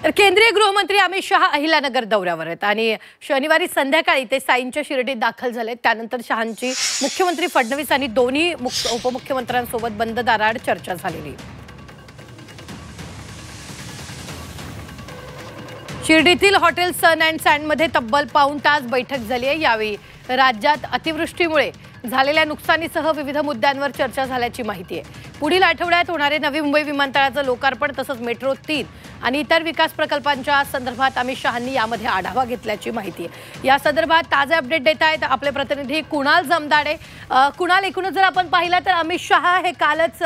तर केंद्रीय गृहमंत्री अमित शहा अहिल्यानगर दौऱ्यावर आहेत आणि शनिवारी संध्याकाळी ते साईंच्या शिर्डीत दाखल झाले। त्यानंतर शहांची मुख्यमंत्री फडणवीस आणि दोन्ही उपमुख्यमंत्र्यांसोबत बंद दाराआड चर्चा झालेली। शिर्डीतील हॉटेल सन अँड सँडमध्ये तब्बल पाऊण तास बैठक झाली आहे। यावेळी राज्यात अतिवृष्टीमुळे झालेल्या नुकसानीसह विविध मुद्द्यांवर चर्चा झाल्याची माहिती आहे। पुढील आठवड्यात होणारे नवी मुंबई विमानतळाचं लोकार्पण तसंच मेट्रो 3 आणि इतर विकास प्रकल्पांच्या संदर्भात अमित शहांनी यामध्ये आढावा घेतल्याची माहिती आहे। या संदर्भात ताजे अपडेट देत आहेत आपले प्रतिनिधी कुणाल जमदाडे। कुणाल, एकूणच जर आपण पाहिलं तर अमित शहा हे कालच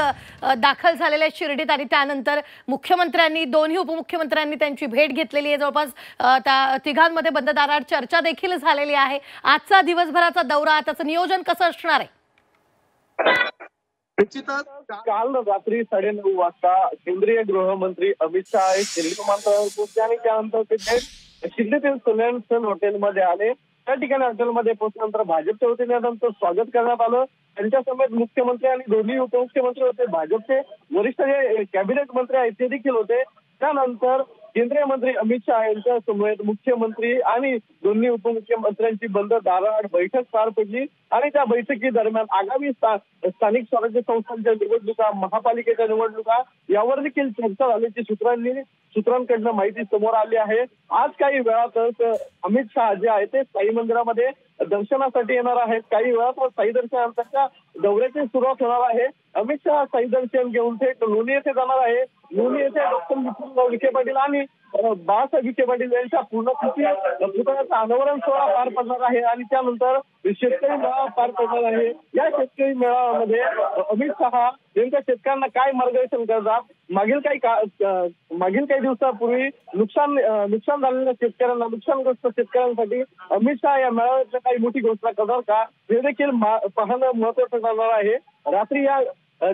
दाखल झालेले शिर्डीत आणि त्यानंतर मुख्यमंत्र्यांनी दोन्ही उपमुख्यमंत्र्यांनी त्यांची भेट घेतलेली आहे। जवळपास त्या तिघांमध्ये बंद दाराआड चर्चा देखील झालेली आहे। आजचा दिवसभराचा दौरा, त्याचं नियोजन कसं असणार आहे? निश्चितच काल रात्री 9:30 वाजता केंद्रीय गृहमंत्री अमित शहा हे शिर्डी विमानतळावर पोहोचले आणि त्यानंतर ते शिर्डीतील सन हॉटेलमध्ये आले। त्या ठिकाणी हॉटेलमध्ये पोहोचल्यानंतर भाजपच्या वतीने त्यांचं स्वागत करण्यात आलं। त्यांच्या समेत मुख्यमंत्री आणि दोन्ही उपमुख्यमंत्री होते, भाजपचे वरिष्ठ जे कॅबिनेट मंत्री आहेत ते देखील होते। त्यानंतर केंद्रीय मंत्री अमित शहा यांच्या समवेत मुख्यमंत्री आणि दोन्ही उपमुख्यमंत्र्यांची बंद दाराआड बैठक पार पडली आणि त्या बैठकीदरम्यान आगामी स्थानिक स्वराज्य संस्थांच्या निवडणुका, महापालिकेच्या निवडणुका यावर देखील चर्चा झाल्याची सूत्रांकडनं माहिती समोर आली आहे। आज काही वेळातच अमित शहा जे आहे ते साई मंदिरामध्ये दर्शनासाठी येणार आहेत। काही वेळात साई दर्शनाच्या दौऱ्याची सुरुवात होणार आहे। अमित शहा साई दर्शन घेऊन थेट लोणी येथे जाणार आहे। लोणी येथे डॉक्टर विखे पाटील आणि बाळासाहेब विखे पाटील यांच्या पुतळ्याचा अनावरण सोहळा पार पडणार आहे आणि त्यानंतर शेतकरी मेळावा पार पडणार आहे। या शेतकरी मेळाव्यामध्ये अमित शहा नेमक्या शेतकऱ्यांना काय मार्गदर्शन करतात, मागील काही दिवसापूर्वी नुकसान झालेल्या शेतकऱ्यांना, नुकसानग्रस्त शेतकऱ्यांसाठी अमित शहा या मेळाव्यात काही मोठी घोषणा करणार का, हे देखील पाहणं महत्वाचं ठरणार आहे। रात्री या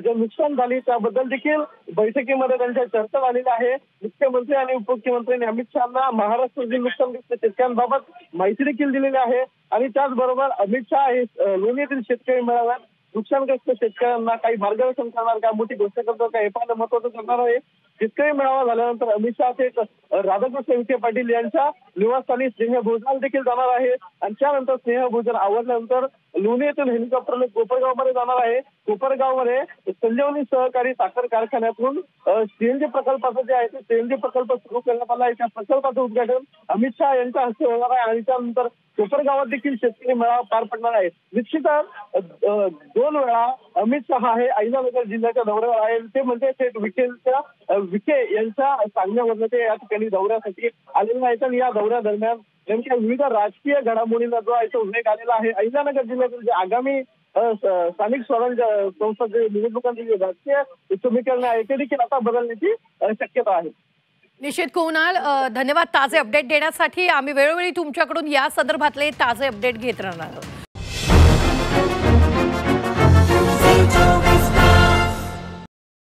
जे नुकसान झाली त्याबद्दल देखील बैठकीमध्ये त्यांच्या चर्चा झालेली आहे। मुख्यमंत्री आणि उपमुख्यमंत्र्यांनी अमित शहांना महाराष्ट्रातील नुकसानग्रस्त शेतकऱ्यांबाबत माहिती देखील दिलेली आहे आणि त्याचबरोबर अमित शहा हे लोणी येथील शेतकरी मेळाव्यात नुकसानग्रस्त शेतकऱ्यांना काही मार्गदर्शन करणार का, मोठी गोष्ट करतो का, हे पाहणं महत्वाचं ठरणार आहे। शेतकरी मेळावा झाल्यानंतर अमित शहा थेट राधाकृष्ण विखे पाटील यांच्या निवासस्थानी स्नेहभोजनाला देखील जाणार आहे आणि त्यानंतर स्नेहभोजन आवरल्यानंतर लोणी येथून हेलिकॉप्टरने कोपरगावमध्ये जाणार आहे। कोपरगावमध्ये संजीवनी सहकारी साखर कारखान्यातून सीएनजी प्रकल्पाचं जे आहे ते सीएनजी प्रकल्प सुरू करण्यात आला आहे। त्या प्रकल्पाचं उद्घाटन अमित शहा यांच्या हस्ते होणार आहे आणि त्यानंतर कोपरगावात देखील शेतकरी मेळावा पार पडणार आहे। निश्चितच 2 वेळा अमित शहा हे अहिल्यानगर जिल्ह्याच्या दौऱ्यावर आहे, ते म्हणजे थेट विखे यांच्या सांगण्यावरून ते या ठिकाणी दौऱ्यासाठी आलेले आहेत आणि या दौऱ्यादरम्यान नेमक्या विविध राजकीय घडामोडींना जो आहे तो उल्लेख आलेला आहे। अहिल्यानगर जिल्ह्यातील जे आगामी स्थानिक स्वराज्य संस्थांच्या निवडणुकांचे जे राजकीय समीकरण आहे ते देखील आता बदलण्याची शक्यता आहे। निश्चित कुणाल, धन्यवाद ताजे अपडेट देण्यासाठी। आम्ही वेळोवेळी तुमच्याकडून या संदर्भातले ताजे अपडेट घेत राहणार आहोत।